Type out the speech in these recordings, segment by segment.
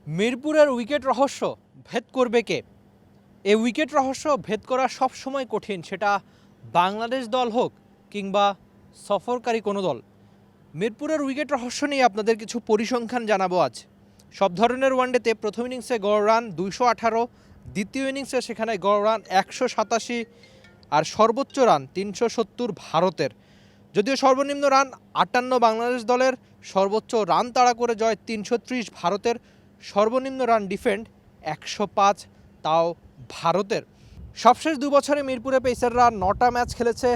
মিরপুরের উইকেট রহস্য ভেদ করবে কে? এই উইকেট রহস্য ভেদ করা সবসময় কঠিন, সেটা বাংলাদেশ দল হোক কিংবা সফরকারী কোনো দল। মিরপুরের উইকেট রহস্য নিয়ে আপনাদের কিছু পরিসংখ্যান জানাবো আজ। সব ধরনের ওয়ানডেতে প্রথম ইনিংসে গড় রান 218, দ্বিতীয় ইনিংসে সেখানে গড় রান 187 আর সর্বোচ্চ রান 370 ভারতের। যদিও সর্বনিম্ন রান 58 বাংলাদেশ দলের, সর্বোচ্চ রান তাড়া করে জয় 330 ভারতের, সর্বনিম্ন রান ডিফেন্ড 105, তাও ভারতের। সবশেষ 2 বছরে মিরপুরে পেসাররা 9টা ম্যাচ খেলেছে,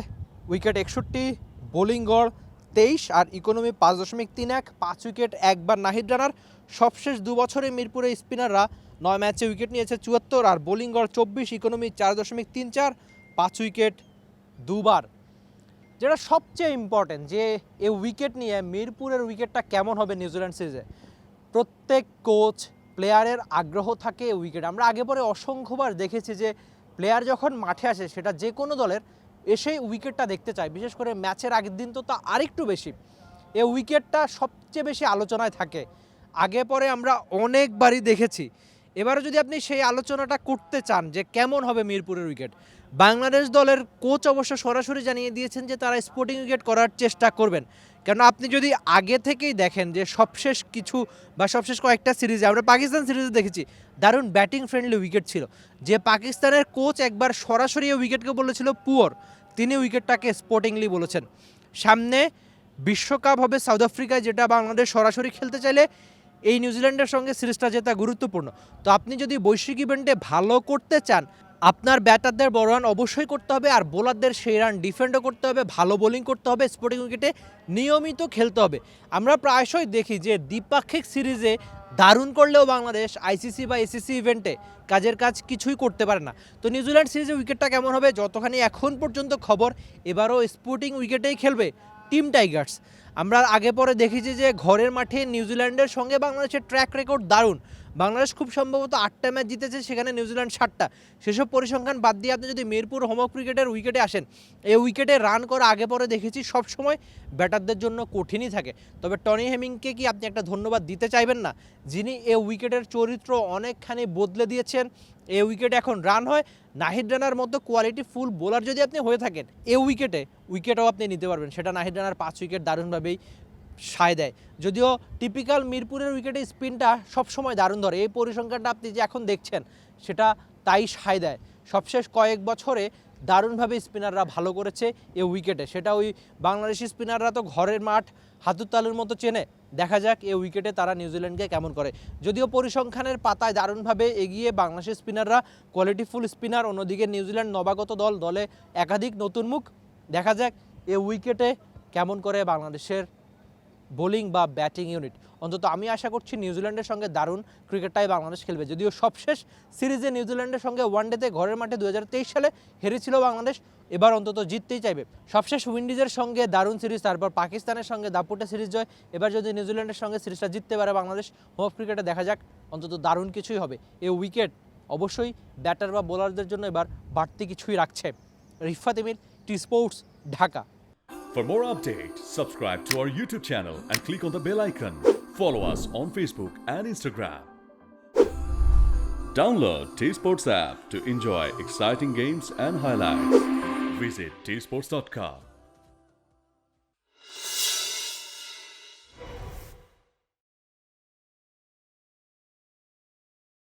উইকেট 61, বোলিং গড় 23 আর ইকোনমি 5.31, 5 উইকেট একবার নাহিদ রানার। সবশেষ 2 বছরে মিরপুরে স্পিনাররা 9 ম্যাচে উইকেট নিয়েছে 74 আর বোলিং গড় 24, ইকোনমি 4.34, 5 উইকেট দুবার। যেটা সবচেয়ে ইম্পর্টেন্ট যে এই উইকেট নিয়ে মিরপুরের উইকেটটা কেমন হবে নিউজিল্যান্ড সিরিজে, প্রত্যেক কোচ প্লেয়ারের আগ্রহ থাকে এই উইকেট। আমরা আগে পরে অসংখ্যবার দেখেছি যে প্লেয়ার যখন মাঠে আসে সেটা যে কোনো দলের এসেই উইকেটটা দেখতে চায়, বিশেষ করে ম্যাচের আগের দিন তো তা আরেকটু বেশি। এই উইকেটটা সবচেয়ে বেশি আলোচনায় থাকে, আগে পরে আমরা অনেকবারই দেখেছি। এবারে যদি আপনি সেই আলোচনাটা করতে চান যে কেমন হবে মিরপুরের উইকেট, বাংলাদেশ দলের কোচ অবশ্য সরাসরি জানিয়ে দিয়েছেন যে তারা স্পোর্টিং উইকেট করার চেষ্টা করবেন। কেন আপনি যদি আগে থেকেই দেখেন যে সবশেষ কয়েকটা সিরিজে আমরা পাকিস্তান সিরিজে দেখেছি দারুণ ব্যাটিং ফ্রেন্ডলি উইকেট ছিল, যে পাকিস্তানের কোচ একবার সরাসরি এই উইকেটকে বলেছিল পুয়ার, তিনি উইকেটটাকে স্পোর্টিংলি বলেছেন। সামনে বিশ্বকাপ হবে সাউথ আফ্রিকায়, যেটা বাংলাদেশ সরাসরি খেলতে চাইলে এই নিউজিল্যান্ডের সঙ্গে সিরিজটা জেতা গুরুত্বপূর্ণ। তো আপনি যদি বৈশ্বিক ইভেন্টে ভালো করতে চান, আপনার ব্যাটারদের বড় রান অবশ্যই করতে হবে আর বোলারদের সেই রান ডিফেন্ডও করতে হবে, ভালো বোলিং করতে হবে, স্পোর্টিং উইকেটে নিয়মিত খেলতে হবে। আমরা প্রায়শই দেখি যে দ্বিপাক্ষিক সিরিজে দারুণ করলেও বাংলাদেশ আইসিসি বা এসিসি ইভেন্টে কাজের কাজ কিছুই করতে পারে না। তো নিউজিল্যান্ড সিরিজে উইকেটটা কেমন হবে, যতখানি এখন পর্যন্ত খবর, এবারও স্পোর্টিং উইকেটেই খেলবে টিম টাইগার্স। আমরা আগে পরে দেখেছি যে ঘরের মাঠে নিউজিল্যান্ডের সঙ্গে বাংলাদেশের ট্র্যাক রেকর্ড দারুণ। বাংলাদেশ খুব সম্ভবত 8টা ম্যাচ জিতেছে, সেখানে নিউজিল্যান্ড 7টা। সেসব পরিসংখ্যান বাদ দিয়ে আপনি যদি মিরপুর হোম অফ ক্রিকেটের উইকেটে আসেন, এই উইকেটে রান করা আগে পরে দেখেছি সবসময় ব্যাটারদের জন্য কঠিনই থাকে। তবে টনি হেমিংকে কি আপনি একটা ধন্যবাদ দিতে চাইবেন না, যিনি এই উইকেটের চরিত্র অনেকখানি বদলে দিয়েছেন। এই উইকেটে এখন রান হয়, নাহিদ রানার মতো কোয়ালিটি ফুল বোলার যদি আপনি হয়ে থাকেন এই উইকেটও আপনি নিতে পারবেন। সেটা নাহিদ রানার 5 উইকেট দারুণভাবেই সায় দেয়। যদিও টিপিক্যাল মিরপুরের উইকেটে স্পিনটা সবসময় দারুণ ধরে, এই পরিসংখ্যানটা আপনি যে এখন দেখছেন সেটা তাই সায় দেয়। সবশেষ কয়েক বছরে দারুণভাবে স্পিনাররা ভালো করেছে এই উইকেটে, সেটা ওই বাংলাদেশি স্পিনাররা তো ঘরের মাঠ হাতুর তালুর মতো চেনে। দেখা যাক এই উইকেটে তারা নিউজিল্যান্ডকে কেমন করে। যদিও পরিসংখ্যানের পাতায় দারুণভাবে এগিয়ে বাংলাদেশের স্পিনাররা, কোয়ালিটিফুল স্পিনার, অন্যদিকে নিউজিল্যান্ড নবাগত দলে একাধিক নতুন মুখ। দেখা যাক এই উইকেটে কেমন করে বাংলাদেশের বোলিং বা ব্যাটিং ইউনিট। অন্তত আমি আশা করছি নিউজিল্যান্ডের সঙ্গে দারুণ ক্রিকেটটাই বাংলাদেশ খেলবে। যদিও সবশেষ সিরিজে নিউজিল্যান্ডের সঙ্গে ওয়ানডেতে ঘরের মাঠে 2023 সালে হেরেছিল বাংলাদেশ, এবার অন্তত জিততেই চাইবে। সবশেষ উইন্ডিজের সঙ্গে দারুণ সিরিজ, তারপর পাকিস্তানের সঙ্গে দাপুটে সিরিজ জয়, এবার যদি নিউজিল্যান্ডের সঙ্গে সিরিজটা জিততে পারে বাংলাদেশ হোম অফ ক্রিকেটে, দেখা যাক অন্তত দারুণ কিছুই হবে। এই উইকেট অবশ্যই ব্যাটার বা বোলারদের জন্য এবার বাড়তি কিছুই রাখছে। Rifat Emir, T Sports, Dhaka. For more updates, subscribe to our YouTube channel and click on the bell icon. Follow us on Facebook and Instagram. Download T-Sports app to enjoy exciting games and highlights. Visit tsports.com.